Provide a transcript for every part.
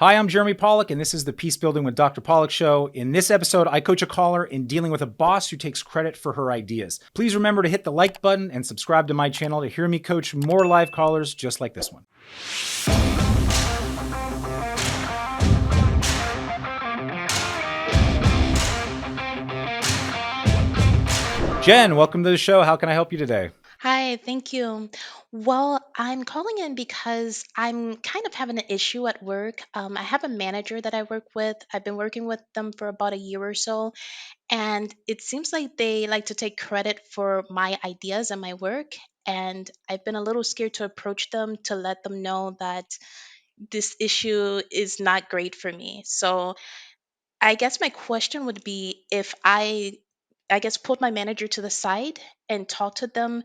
Hi, I'm Jeremy Pollack, and this is the Peacebuilding with Dr. Pollack show. In this episode, I coach a caller in dealing with a boss who takes credit for her ideas. Please remember to hit the like button and subscribe to my channel to hear me coach more live callers just like this one. Jen, welcome to the show. How can I help you today? Hi, thank you. Well, I'm calling in because I'm kind of having an issue at work. I have a manager that I work with. I've been working with them for about a year or so, and it seems like they like to take credit for my ideas and my work. And I've been a little scared to approach them to let them know that this issue is not great for me. So I guess my question would be if I guess, pulled my manager to the side and talk to them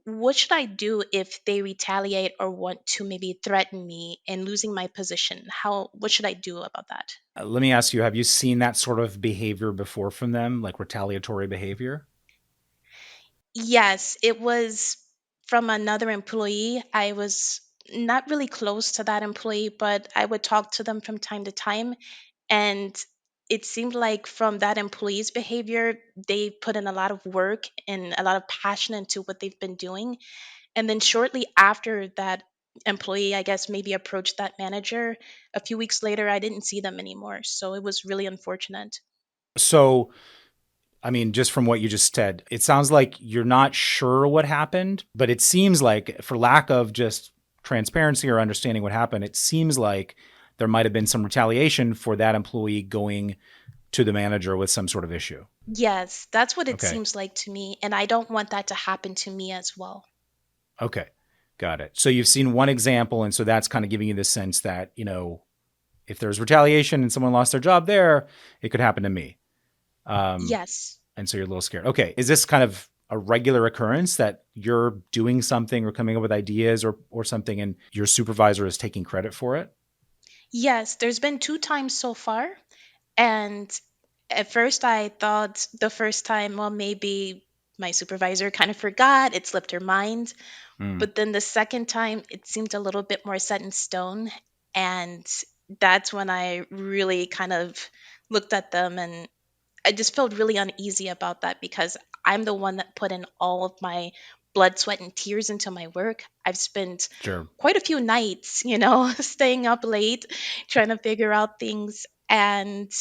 what should I do if they retaliate or want to maybe threaten me and losing my position? What should I do about that? Let me ask you, have you seen that sort of behavior before from them, like retaliatory behavior? Yes, it was from another employee. I was not really close to that employee, but I would talk to them from time to time. And it seemed like from that employee's behavior, they put in a lot of work and a lot of passion into what they've been doing. And then shortly after that employee, I guess, maybe approached that manager, a few weeks later, I didn't see them anymore. So it was really unfortunate. So, I mean, just from what you just said, it sounds like you're not sure what happened, but it seems like, for lack of just transparency or understanding what happened, it seems like there might have been some retaliation for that employee going to the manager with some sort of issue. Yes, that's what it Okay. seems like to me. And I don't want that to happen to me as well. Okay. Got it. So you've seen one example. And so that's kind of giving you the sense that, if there's retaliation and someone lost their job there, it could happen to me. Um, Yes. and so you're a little scared. Okay. Is this kind of a regular occurrence that you're doing something or coming up with ideas or something and your supervisor is taking credit for it? Yes, there's been two times so far. And at first, I thought the first time, well, maybe my supervisor kind of forgot, it slipped her mind. Hmm. But then the second time, it seemed a little bit more set in stone. And that's when I really kind of looked at them and I just felt really uneasy about that because I'm the one that put in all of my blood, sweat, and tears into my work. I've spent Sure. quite a few nights, staying up late trying to figure out things. And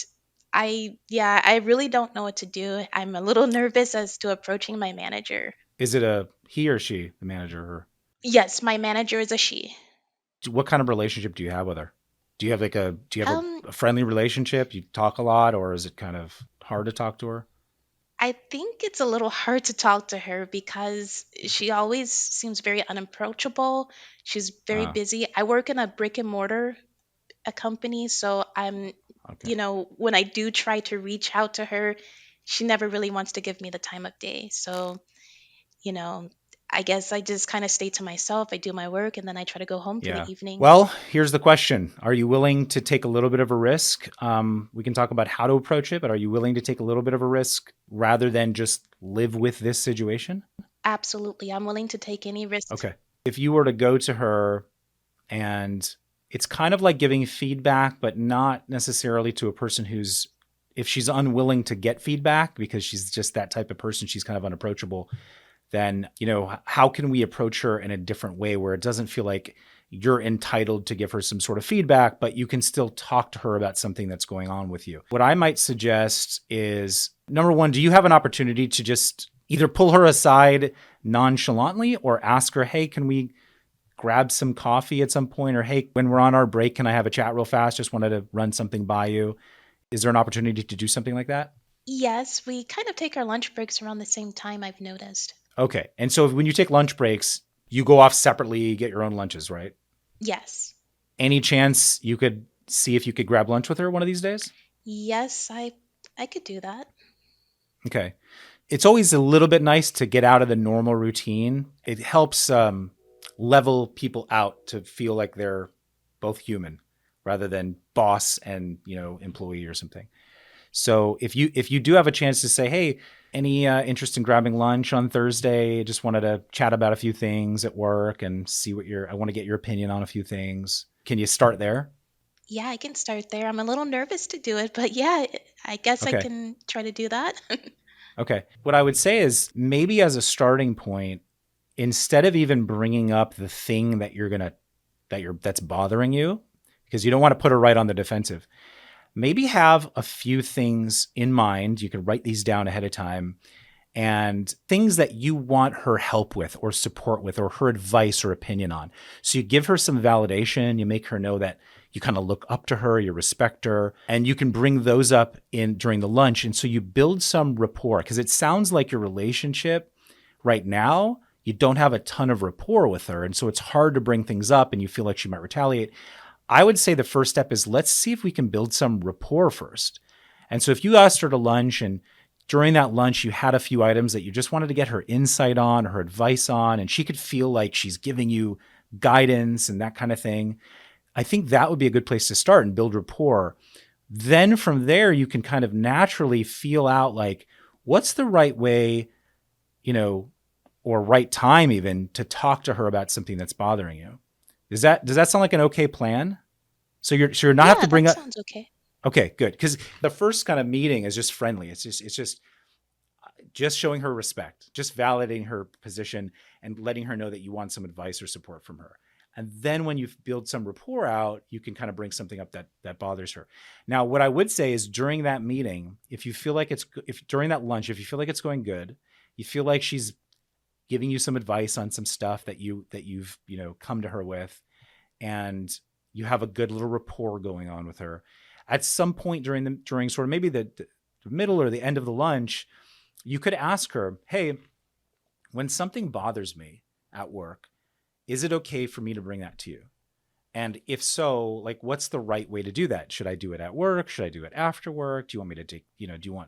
yeah, I really don't know what to do. I'm a little nervous as to approaching my manager. Is it a he or she, the manager? Or Yes, my manager is a she. what kind of relationship do you have with her? Do you have Um, a friendly relationship? You talk a lot, or is it kind of hard to talk to her? I think it's a little hard to talk to her because she always seems very unapproachable. She's very Uh, busy. I work in a brick and mortar a company, so okay. when I do try to reach out to her, she never really wants to give me the time of day. So, you know, I guess I just kind of stay to myself. I do my work and then I try to go home for the Yeah. evening. Well, here's the question. Are you willing to take a little bit of a risk? We can talk about how to approach it, but are you willing to take a little bit of a risk rather than just live with this situation? Absolutely. I'm willing to take any risks. Okay. If you were to go to her and it's kind of like giving feedback, but not necessarily to a person who's, if she's unwilling to get feedback because she's just that type of person, she's kind of unapproachable, then, how can we approach her in a different way where it doesn't feel like you're entitled to give her some sort of feedback, but you can still talk to her about something that's going on with you? What I might suggest is, number one, do you have an opportunity to just either pull her aside nonchalantly or ask her, hey, can we grab some coffee at some point? Or, hey, when we're on our break, can I have a chat real fast? Just wanted to run something by you. Is there an opportunity to do something like that? Yes, we kind of take our lunch breaks around the same time, I've noticed. Okay. And so when you take lunch breaks, you go off separately, get your own lunches, right? Yes. Any chance you could see if you could grab lunch with her one of these days? Yes, I could do that. Okay. It's always a little bit nice to get out of the normal routine. It helps level people out to feel like they're both human rather than boss and employee or something. So if you do have a chance to say, hey, any interest in grabbing lunch on Thursday? Just wanted to chat about a few things at work and see I want to get your opinion on a few things. Can you start there? Yeah, I can start there. I'm a little nervous to do it, but yeah, I guess I Okay. can try to do that. Okay. What I would say is maybe as a starting point, instead of even bringing up the thing that's bothering you, because you don't want to put her right on the defensive, maybe have a few things in mind. You could write these down ahead of time and things that you want her help with or support with or her advice or opinion on. So you give her some validation, you make her know that you kind of look up to her, you respect her, and you can bring those up in during the lunch. And so you build some rapport because it sounds like your relationship right now, you don't have a ton of rapport with her. And so it's hard to bring things up and you feel like she might retaliate. I would say the first step is let's see if we can build some rapport first. And so if you asked her to lunch and during that lunch, you had a few items that you just wanted to get her insight on, her advice on, and she could feel like she's giving you guidance and that kind of thing. I think that would be a good place to start and build rapport. Then from there, you can kind of naturally feel out like, what's the right way, or right time even to talk to her about something that's bothering you. Does that sound like an okay plan? So you're not have Yeah, to bring that up. sounds okay. Okay, good. Because the first kind of meeting is just friendly. It's just showing her respect, just validating her position and letting her know that you want some advice or support from her. And then when you build some rapport out, you can kind of bring something up that bothers her. Now, what I would say is during that meeting, if during that lunch, if you feel like it's going good, you feel like she's giving you some advice on some stuff that you've come to her with, and you have a good little rapport going on with her. At some point during sort of maybe the middle or the end of the lunch, you could ask her, hey, when something bothers me at work, is it okay for me to bring that to you? And if so, like, what's the right way to do that? Should I do it at work? Should I do it after work? Do you want me to take,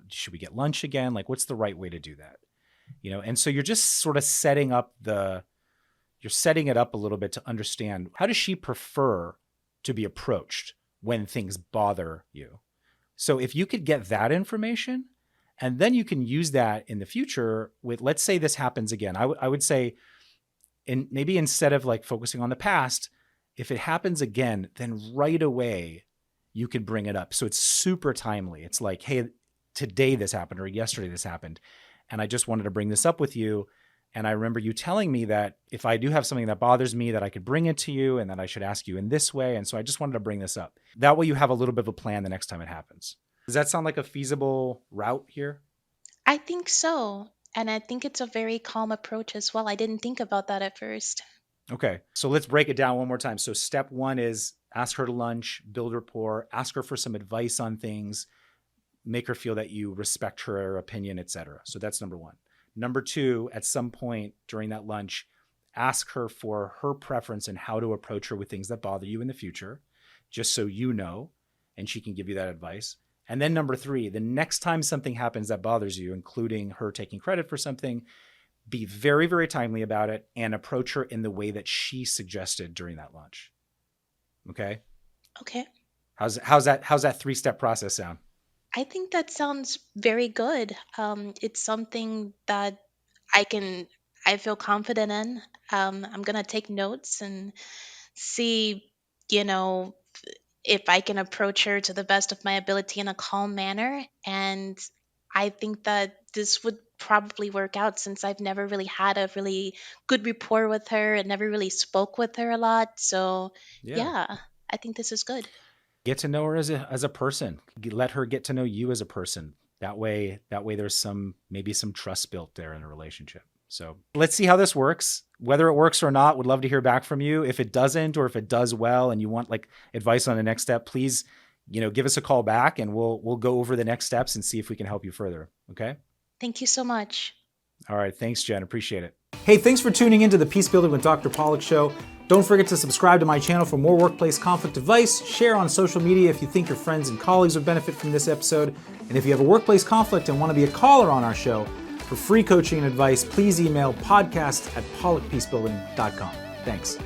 should we get lunch again? Like, what's the right way to do that? And so you're just sort of setting it up a little bit to understand, how does she prefer to be approached when things bother you? So if you could get that information, and then you can use that in the future with, let's say this happens again. I would say, and maybe instead of like focusing on the past, if it happens again, then right away you could bring it up. So it's super timely. It's like, hey, today this happened, or yesterday this happened, and I just wanted to bring this up with you. And I remember you telling me that if I do have something that bothers me, that I could bring it to you and that I should ask you in this way. And so I just wanted to bring this up. That way you have a little bit of a plan the next time it happens. Does that sound like a feasible route here? I think so. And I think it's a very calm approach as well. I didn't think about that at first. Okay. So let's break it down one more time. So step one is ask her to lunch, build rapport, ask her for some advice on things, make her feel that you respect her opinion, etc. So that's number one. Number two, at some point during that lunch, ask her for her preference and how to approach her with things that bother you in the future, just so you know, and she can give you that advice. And then number three, the next time something happens that bothers you, including her taking credit for something, be very, very timely about it and approach her in the way that she suggested during that lunch. Okay? Okay. How's that three-step process sound? I think that sounds very good. It's something that I can, I feel confident in. I'm going to take notes and see, you know, if I can approach her to the best of my ability in a calm manner. And I think that this would probably work out since I've never really had a really good rapport with her and never really spoke with her a lot. So, Yeah. yeah, I think this is good. Get to know her as a person. Let her get to know you as a person. That way there's maybe some trust built there in a relationship. So let's see how this works. Whether it works or not, would love to hear back from you. If it doesn't, or if it does well and you want like advice on the next step, please, give us a call back and we'll go over the next steps and see if we can help you further. Okay? Thank you so much. All right. Thanks, Jen. Appreciate it. Hey, thanks for tuning into the Peacebuilding with Dr. Pollack show. Don't forget to subscribe to my channel for more workplace conflict advice. Share on social media if you think your friends and colleagues would benefit from this episode. And if you have a workplace conflict and want to be a caller on our show for free coaching and advice, please email podcast@pollackpeacebuilding.com. Thanks.